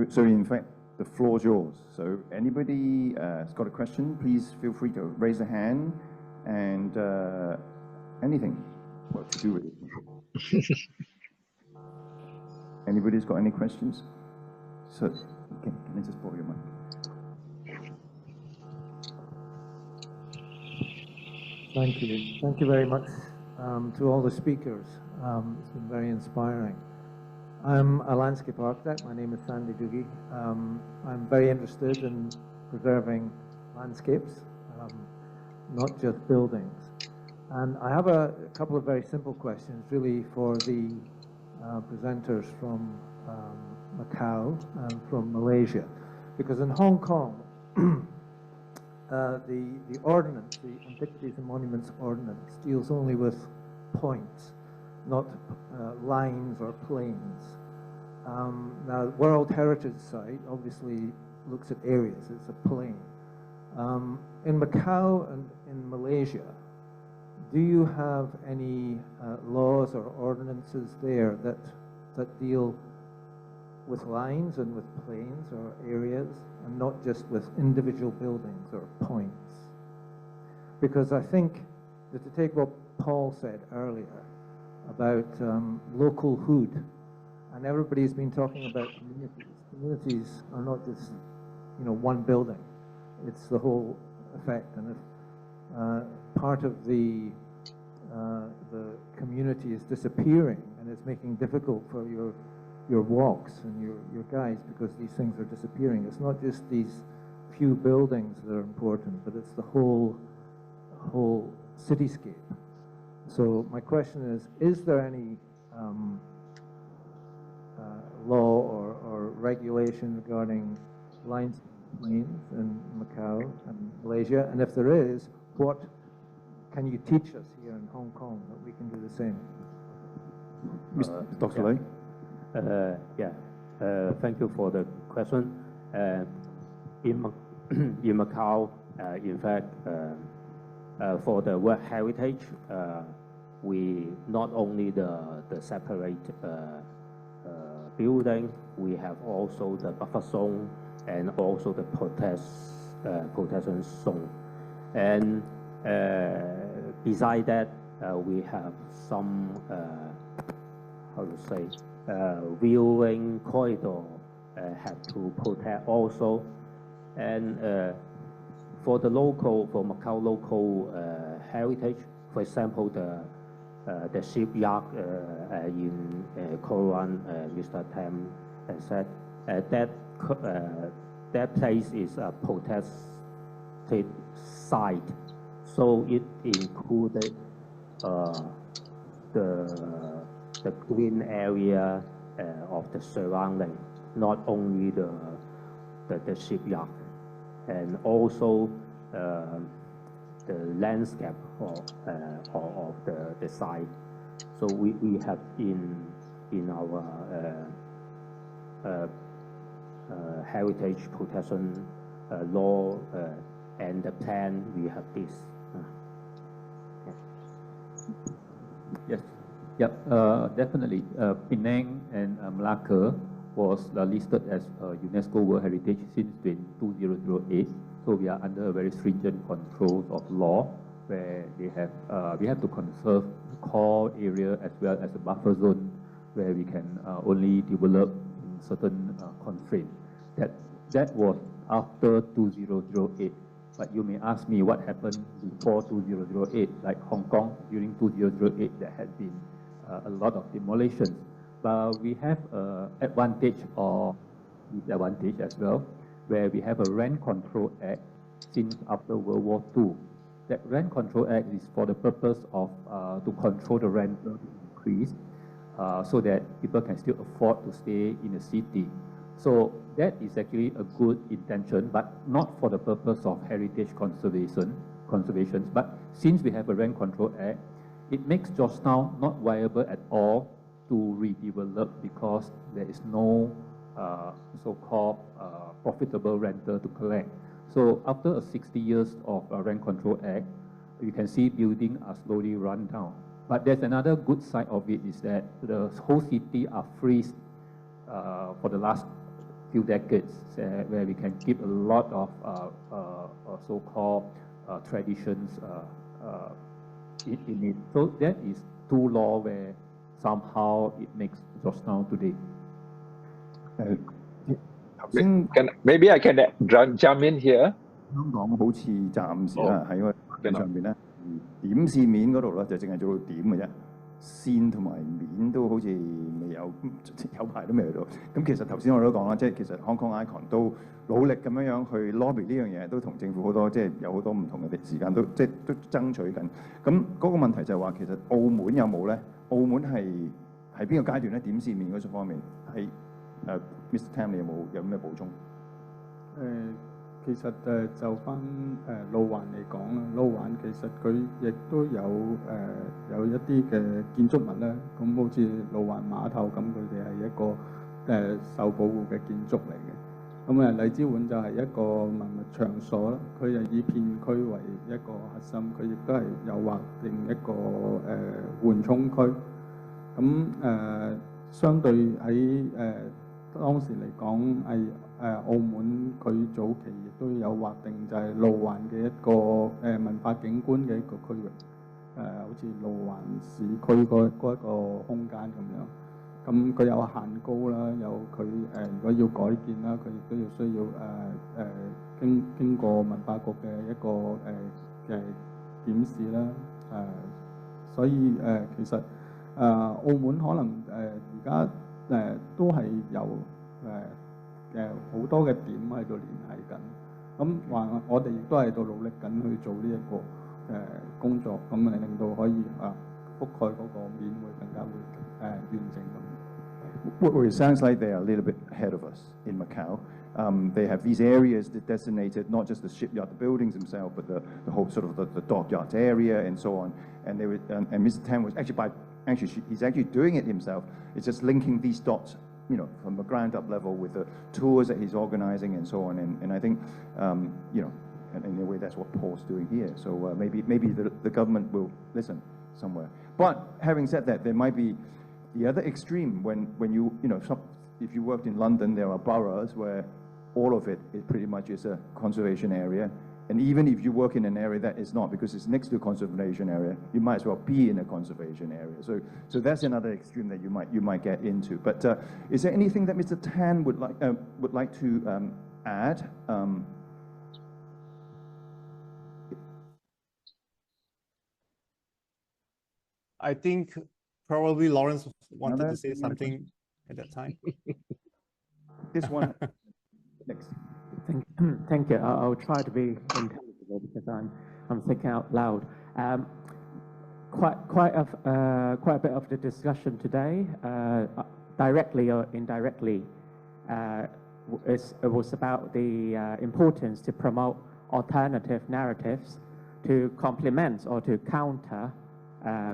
So in fact, the floor is yours. So anybody has got a question, please feel free to raise a hand and anything what to do with it. Anybody's got any questions? So, okay, can I just borrow your mic? Thank you. Thank you very much to all the speakers. It's been very inspiring. I'm a landscape architect. My name is Sandy Doogie. I'm very interested in preserving landscapes, not just buildings. And I have a couple of very simple questions, really, for the presenters from Macau and from Malaysia. Because in Hong Kong, the ordinance, the Antiquities and Monuments Ordinance, deals only with points, not lines or planes. Now, the World Heritage Site obviously looks at areas, it's a plane. In Macau and in Malaysia, do you have any laws or ordinances there that deal with lines and with planes or areas, and not just with individual buildings or points? Because I think that, to take what Paul said earlier about local hood, and everybody's been talking about communities. Communities are not just, you know, one building. It's the whole effect. And if part of the community is disappearing and it's making difficult for your walks and your guides because these things are disappearing, it's not just these few buildings that are important, but it's the whole cityscape. So my question is there any law or regulation regarding lines and planes in Macau and Malaysia? And if there is, what can you teach us here in Hong Kong that we can do the same? Dr. Lei? Thank you for the question. In Macau, in fact, for the World Heritage, we not only the separate building, we have also the buffer zone and also the protection zone. And beside that, we have some viewing corridor have to protect also. And for Macau local heritage, for example, the shipyard in Koran, Mr. Tam said, that place is a protected site, so it included the green area of the surrounding, not only the shipyard, and also the landscape of the site. So we have in our heritage protection law and the plan, we have this. Yes. Yep, definitely. Penang and Malacca was listed as UNESCO World Heritage since 2008. So we are under a very stringent controls of law, where we have to conserve the core area as well as a buffer zone, where we can only develop in certain constraints. That was after 2008. But you may ask me what happened before 2008, like Hong Kong during 2008, there had been a lot of demolitions. But we have an advantage or disadvantage as well, where we have a Rent Control Act since after World War II. That Rent Control Act is for the purpose of to control the rental increase, so that people can still afford to stay in the city. So that is actually a good intention, but not for the purpose of heritage conservation. But since we have a Rent Control Act, it makes Georgetown not viable at all to redevelop, because there is no so-called profitable rental to collect. So after 60 years of Rent Control Act, you can see buildings are slowly run down. But there's another good side of it, is that the whole city are freezed for the last few decades, where we can keep a lot of so-called traditions in it. So that is two law where somehow it makes Georgetown today. Maybe I can jump in here. 香港好似暫時啦，喺個法律上邊咧，點線面嗰度咧就淨係做到點嘅啫，線同埋面都好似未有，有排都未去到。咁其實頭先我都講啦，即係其實 Hong Kong Icon 都努力咁樣去 lobby 呢樣嘢，都同政府好多即係有好多唔同嘅時間都即係都爭取緊。咁嗰個問題就係話，其實澳門有冇咧？澳門係邊個階段咧？點線面嗰方面係Mr. Tam 你有咩補充？其實就翻路環嚟講啦，路環其實佢亦都有一啲嘅建築物咧，咁好似路環碼頭咁，佢哋係一個受保護嘅建築嚟嘅。咁荔枝碗就係一個文物場所啦，佢係以片區為一個核心，佢亦都係有劃定一個緩衝區。咁相對喺當時嚟講係澳門佢早期亦都有劃定就係路環嘅一個文化景觀嘅一個區域，好似路環市區嗰一個空間咁樣。咁佢有限高啦，有佢如果要改建啦，佢亦都要需要經過文化局嘅一個檢視啦。所以其實澳門可能而家都係有好多嘅點喺度聯繫緊，咁我哋亦都喺度努力緊去做呢一個工作，咁令到可以覆蓋嗰個面會更加會完整咁。Well, it sounds like they are a little bit ahead of us in Macau. They have these areas that designated not just the shipyard, the buildings themselves, but the whole sort of the dockyards area and so on. And and Mr. Tam was he's actually doing it himself. It's just linking these dots, you know, from a ground up level with the tours that he's organizing and so on. And I think, you know, and in a way that's what Paul's doing here. So maybe the government will listen somewhere. But having said that, there might be the other extreme when you know, if you worked in London, there are boroughs where all of it pretty much is a conservation area. And even if you work in an area that is not, because it's next to a conservation area, you might as well be in a conservation area. So that's another extreme that you might get into. But is there anything that Mr. Tan would like to add? I think probably Lawrence wanted to say something at that time. This one next. Thank you. I'll try to be intelligible because I'm thinking out loud. Quite a bit of the discussion today, directly or indirectly, it was about the importance to promote alternative narratives to complement or to counter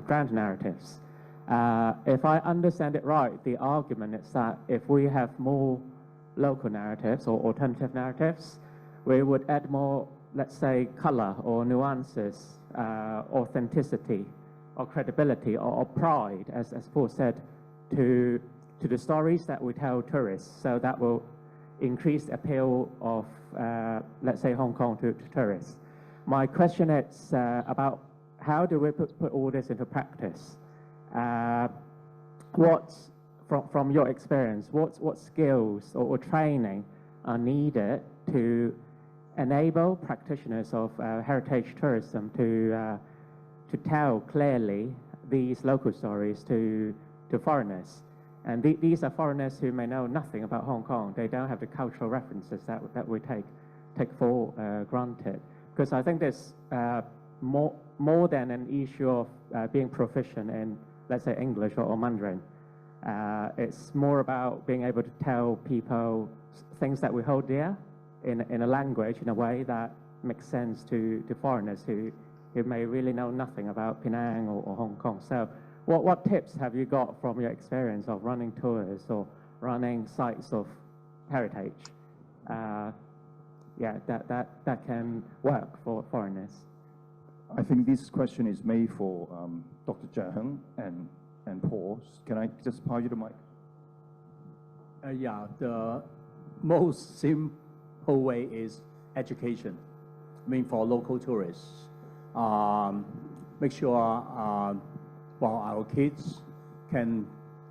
grand narratives. If I understand it right, the argument is that if we have more local narratives or alternative narratives, we would add more, let's say, color or nuances, authenticity or credibility or pride, as Paul said, to the stories that we tell tourists. So that will increase the appeal of, let's say, Hong Kong to tourists. My question is about how do we put all this into practice? From your experience, what skills or training are needed to enable practitioners of heritage tourism to tell clearly these local stories to foreigners? And these are foreigners who may know nothing about Hong Kong. They don't have the cultural references that we take for granted. Because I think there's more than an issue of being proficient in, let's say, English or Mandarin. It's more about being able to tell people things that we hold dear in a language, in a way that makes sense to foreigners who may really know nothing about Penang or Hong Kong. So what tips have you got from your experience of running tours or running sites of heritage? Yeah, that can work for foreigners. I think this question is made for Dr. Zhang and Paul. Can I just pass you the mic? Yeah, most simple way is education. I mean, for local tourists, make sure well, our kids can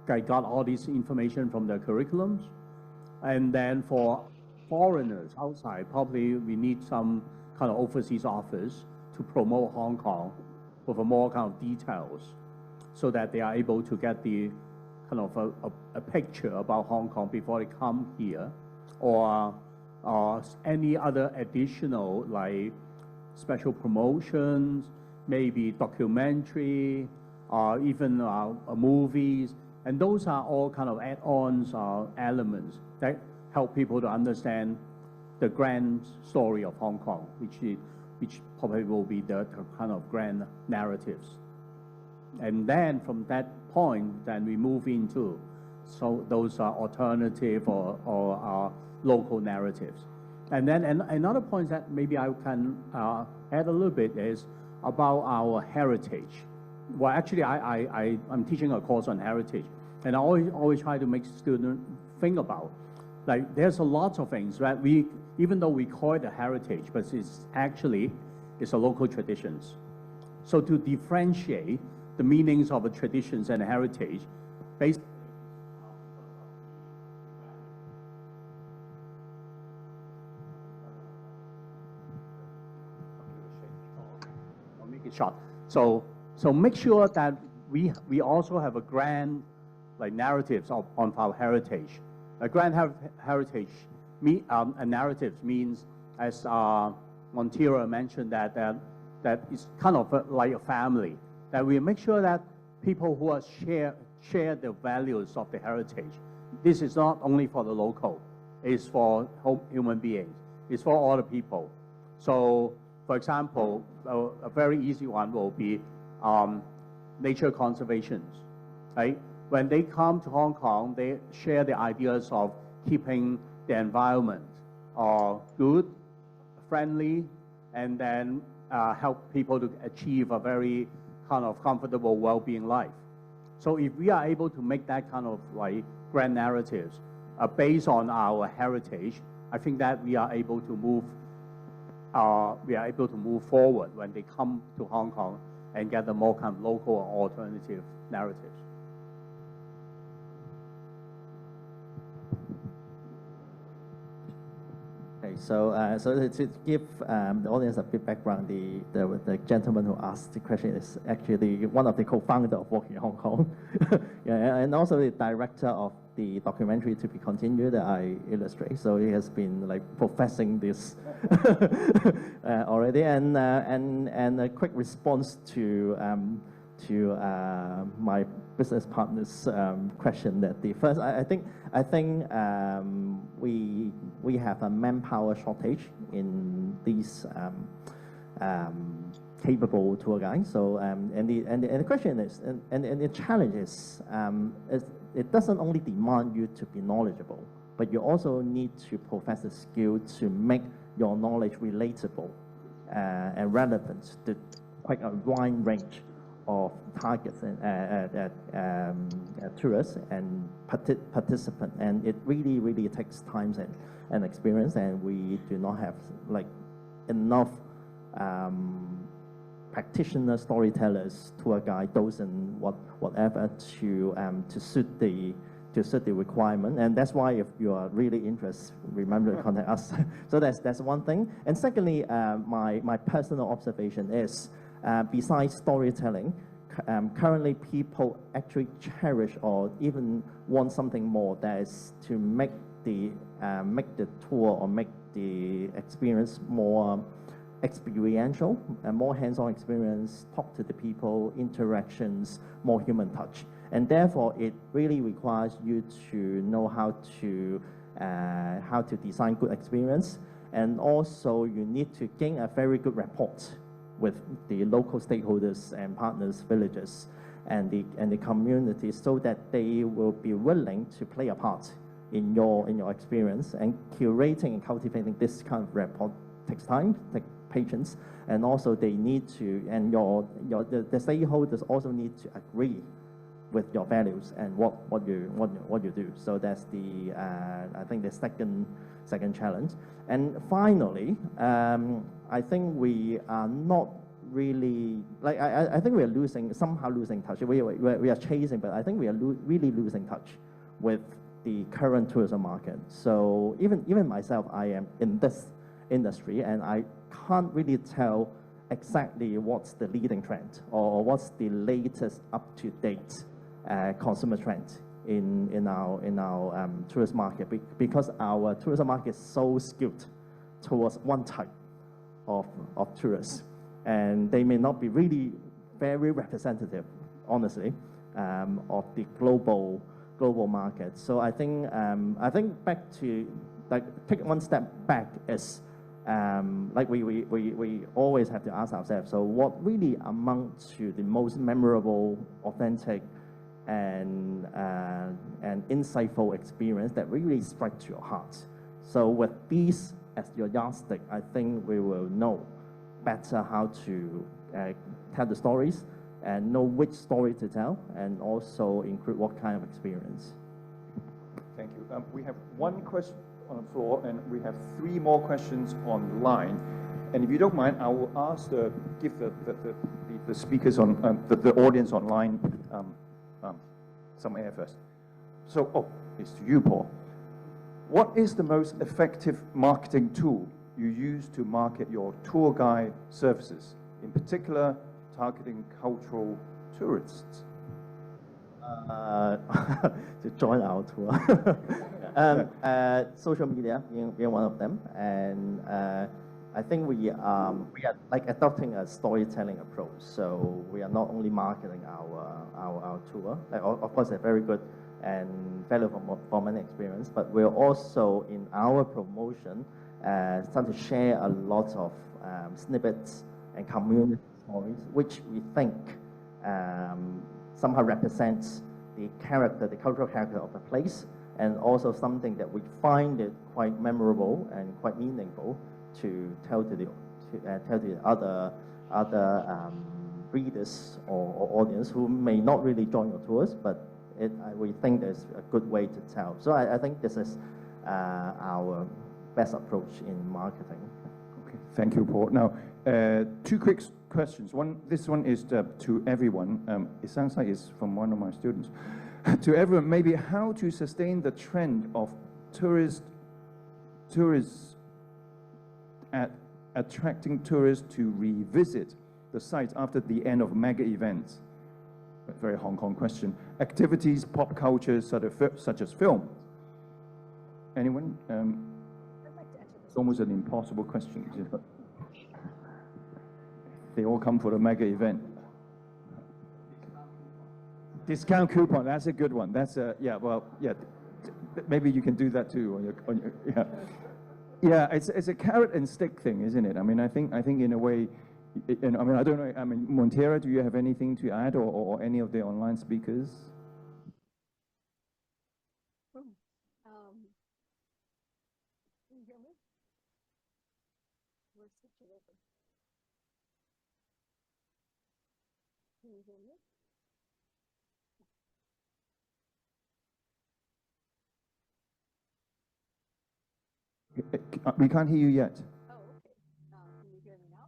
got all this information from their curriculums. And then for foreigners outside, probably we need some kind of overseas office to promote Hong Kong with a more kind of details so that they are able to get the kind of a picture about Hong Kong before they come here, or any other additional like special promotions, maybe documentary, or even movies. And those are all kind of add-ons or elements that help people to understand the grand story of Hong Kong, which probably will be the kind of grand narratives. And then from that point, then we move into, so those are alternative or local narratives. And then another point that maybe I can add a little bit is about our heritage. Well, actually, I'm teaching a course on heritage, and I always try to make students think about, like, there's a lot of things that even though we call it a heritage, but it's a local traditions. So to differentiate the meanings of the traditions and heritage, based I'll make it short. So make sure that we also have a grand like narratives on our heritage. A grand heritage narratives means, as Montero mentioned, that it's kind of like a family. That we make sure that people who are share the values of the heritage. This is not only for the local; it's for human beings. It's for all the people. So, for example, a very easy one will be nature conservation, right? When they come to Hong Kong, they share the ideas of keeping the environment good, friendly, and then help people to achieve a very kind of comfortable, well-being life. So if we are able to make that kind of like grand narratives based on our heritage, I think that we are able to move forward when they come to Hong Kong and get the more kind of local or alternative narratives. Okay, so to give the audience a bit background, the gentleman who asked the question is actually one of the co-founders of Walking Hong Kong, yeah, and also the director of the documentary To Be Continued that I illustrate. So he has been like professing this already, and a quick response to my business partner's question. That the first, I think we have a manpower shortage in these capable tour guides. So and the question is, and the challenge is it doesn't only demand you to be knowledgeable, but you also need to possess the skill to make your knowledge relatable and relevant to quite a wide range of targets and tourists and participants. And it really takes time and experience, and we do not have like enough practitioner storytellers, tour guide, those and whatever to suit the requirement. And that's why if you are really interested, remember to contact us. So that's one thing. And secondly, my personal observation is, besides storytelling, currently people actually cherish or even want something more, that is to make the tour or make the experience more experiential and more hands-on experience, talk to the people, interactions, more human touch. And therefore, it really requires you to know how to design good experience, and also you need to gain a very good rapport with the local stakeholders and partners, villages, and the community, so that they will be willing to play a part in your experience. And curating and cultivating this kind of rapport takes time, takes patience, and also they need to, and the stakeholders also need to agree with your values and what you do. So that's the I think the second challenge. And finally, I think we are not really like I think we are somehow losing touch. We are chasing, but I think we are really losing touch with the current tourism market. So even myself, I am in this industry, and I can't really tell exactly what's the leading trend or what's the latest up-to-date consumer trend in our tourist market, because our tourism market is so skewed towards one type of tourists, and they may not be really very representative, honestly, of the global market. So I think back to like take one step back is like we always have to ask ourselves, so what really amounts to the most memorable, authentic, and insightful experience that really strike to your heart. So with these as your yardstick, I think we will know better how to tell the stories and know which story to tell, and also include what kind of experience. Thank you. We have one question on the floor, and we have 3 more questions online. And if you don't mind, I will ask give the speakers on the audience online some air first. So, it's to you, Paul. What is the most effective marketing tool you use to market your tour guide services, in particular targeting cultural tourists? To join our tour. Social media being one of them, and I think we are like adopting a storytelling approach. So we are not only marketing our tour, like, of course, they're very good and valuable for many experience, but we're also in our promotion starting to share a lot of snippets and community stories, which we think somehow represents the cultural character of the place, and also something that we find it quite memorable and quite meaningful to tell to the other readers or audience who may not really join your tours, but we think there's a good way to tell. So I think this is our best approach in marketing. Okay, thank you, Paul. Now, 2 quick questions. This one is to everyone. It sounds like it's from one of my students. To everyone, maybe how to sustain the trend of tourists attracting tourists to revisit the site after the end of mega events. A very Hong Kong question. Activities, pop culture, such as film. Anyone? It's almost an impossible question. They all come for the mega event. Discount coupon, that's a good one. That's maybe you can do that too yeah, it's a carrot and stick thing, isn't it? I mean, I think in a way, and I mean, I don't know, I mean, Montera, do you have anything to add, or any of the online speakers? Can you hear me? We're switching over. Can you hear me? We can't hear you yet. Oh, okay. Can you hear me now?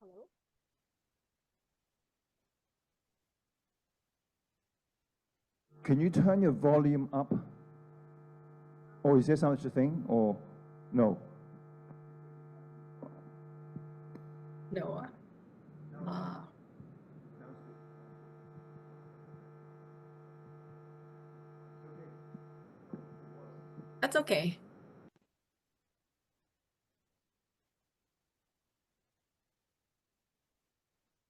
Hello? Can you turn your volume up? Or is there such a thing, or no? No. That's okay.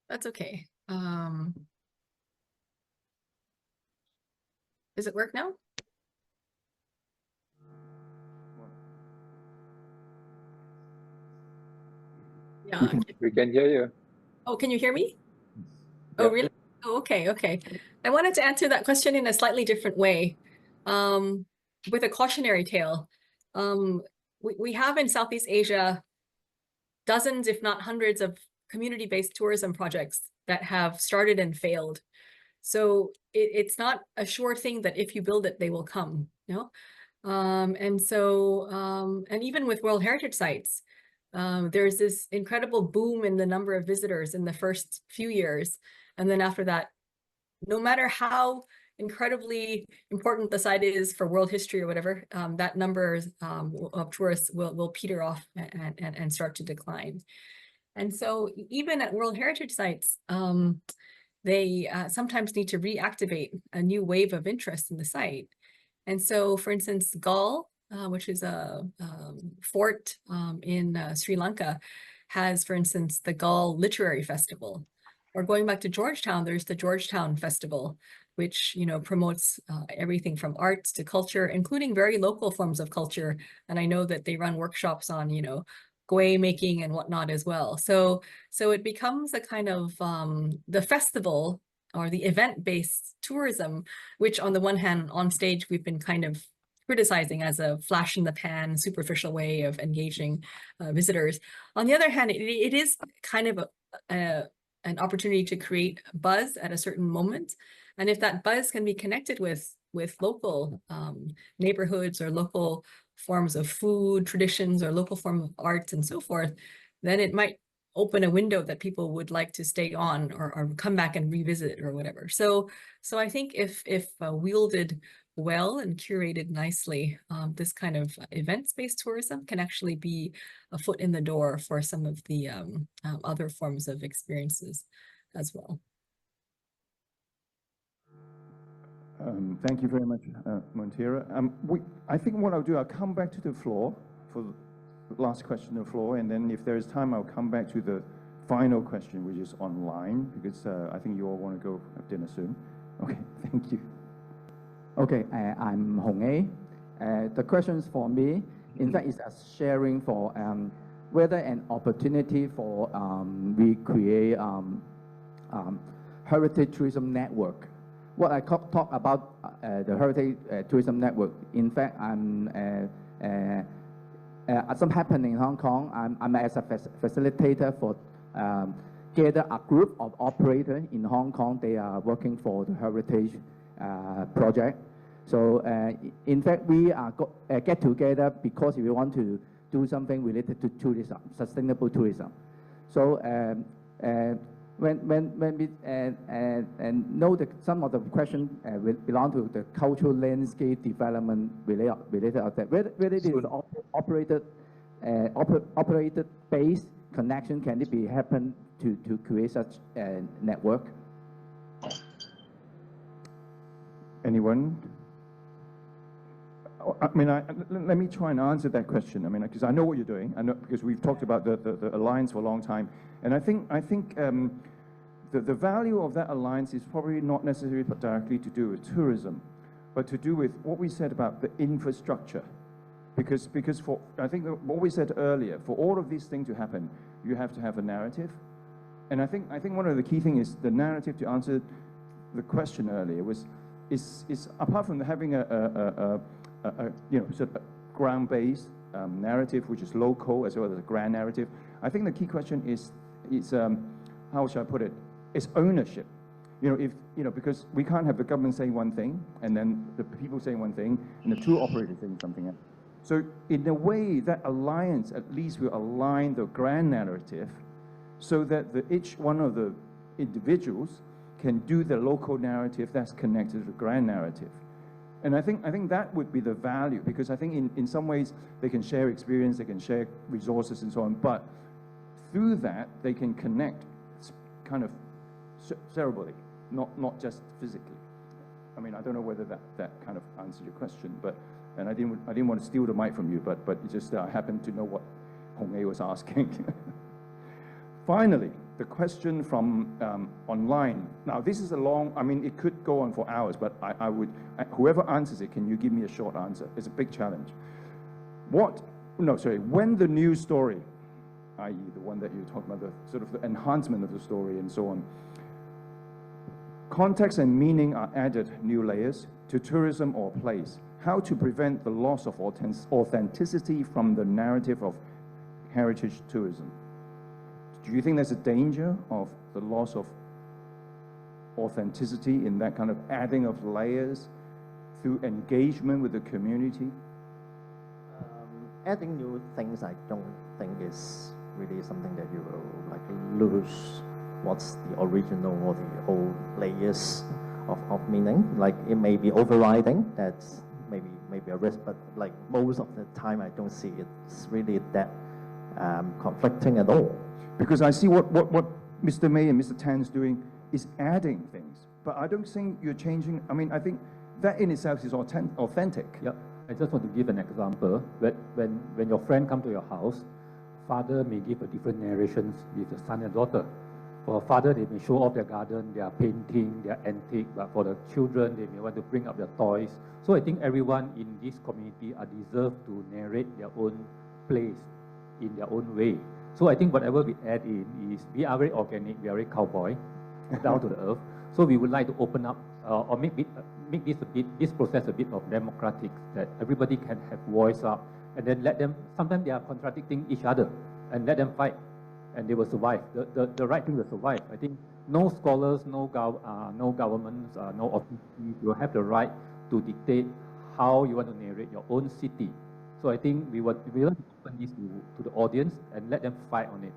That's okay. Does it work now? Yeah. We can hear you. Oh, can you hear me? Oh, really? Oh, okay, okay. I wanted to answer that question in a slightly different way, with a cautionary tale. we have in Southeast Asia dozens, if not hundreds, of community-based tourism projects that have started and failed. So it's not a sure thing that if you build it, they will come, you know? And even with World Heritage Sites, there's this incredible boom in the number of visitors in the first few years. And then after that, no matter how incredibly important the site is for world history or whatever, that number of tourists will peter off and start to decline. And so even at World Heritage Sites, they sometimes need to reactivate a new wave of interest in the site. And so, for instance, Galle, which is a fort in Sri Lanka, has, for instance, the Galle Literary Festival. Or going back to Georgetown, there's the Georgetown Festival, which, you know, promotes everything from arts to culture, including very local forms of culture. And I know that they run workshops on, you know, gui making and whatnot as well. So it becomes a kind of the festival or the event-based tourism, which on the one hand, on stage, we've been kind of criticizing as a flash in the pan, superficial way of engaging visitors. On the other hand, it is kind of an opportunity to create buzz at a certain moment. And if that buzz can be connected with local neighborhoods or local forms of food, traditions, or local form of art and so forth, then it might open a window that people would like to stay on or come back and revisit or whatever. So I think if wielded well and curated nicely, this kind of events-based tourism can actually be a foot in the door for some of the other forms of experiences as well. Thank you very much, Montira. I think what I'll do, I'll come back to the floor for the last question on the floor, and then if there is time, I'll come back to the final question, which is online, because I think you all want to go have dinner soon. Okay, thank you. Okay, I'm Hong A. The question is for me. In fact, it's a sharing for whether an opportunity for we create heritage tourism network. What I talk about the heritage tourism network. In fact, some happening in Hong Kong. I'm as a facilitator for gather a group of operators in Hong Kong. They are working for the heritage project. So in fact, we are get together because we want to do something related to tourism, sustainable tourism. So when we know that some of the questions belong to the cultural landscape development related of that, whether it is operated based connection, can it be happen to create such a network? Anyone? I mean, let me try and answer that question. I mean, because I know what you're doing. I know because we've talked about the alliance for a long time, and I think the value of that alliance is probably not necessarily directly to do with tourism, but to do with what we said about the infrastructure. Because for I think what we said earlier, for all of these things to happen, you have to have a narrative, and I think one of the key things is the narrative. To answer the question earlier is apart from having a you know, sort of ground-based narrative, which is local as well as a grand narrative. I think the key question is how shall I put it? It's ownership. You know, because we can't have the government saying one thing and then the people saying one thing and the two operators saying something else. So in a way, that alliance at least will align the grand narrative, so that each one of the individuals can do the local narrative that's connected to the grand narrative. And I think that would be the value, because I think in some ways they can share experience, they can share resources and so on, but through that they can connect kind of cerebrally, not just physically. I mean, I don't know whether that kind of answered your question, but and I didn't want to steal the mic from you, but it just I happened to know what Hong A was asking. Finally, the question from online. Now, this is a long, I mean, it could go on for hours, but I would, whoever answers it, can you give me a short answer? It's a big challenge. When the news story, i.e. the one that you're talking about, the sort of the enhancement of the story and so on, context and meaning are added new layers to tourism or place. how to prevent the loss of authenticity from the narrative of heritage tourism. Do you think there's a danger of the loss of authenticity in that kind of adding of layers through engagement with the community? Adding new things, I don't think is really something that you will like lose what's the original or the old layers of meaning. Like it may be overriding, that's maybe a risk, but like most of the time I don't see it's really that conflicting at all. Because I see what Mr. May and Mr. Tan's doing is adding things, but I don't think you're changing. I mean, I think that in itself is authentic. Yep. I just want to give an example. When your friend come to your house, father may give a different narrations with the son and daughter. For a father, they may show off their garden, their painting, their antique, but for the children, they may want to bring up their toys. So I think everyone in this community are deserved to narrate their own place in their own way. So I think whatever we add in is, we are very organic, we are very cowboy, down to the earth. So we would like to open up or make this process a bit of democratic, that everybody can have voice up, and then let them, sometimes they are contradicting each other, and let them fight, and they will survive. The right thing will survive. I think no scholars, no governments, no authorities will have the right to dictate how you want to narrate your own city. So I think we want to open this to the audience and let them fight on it.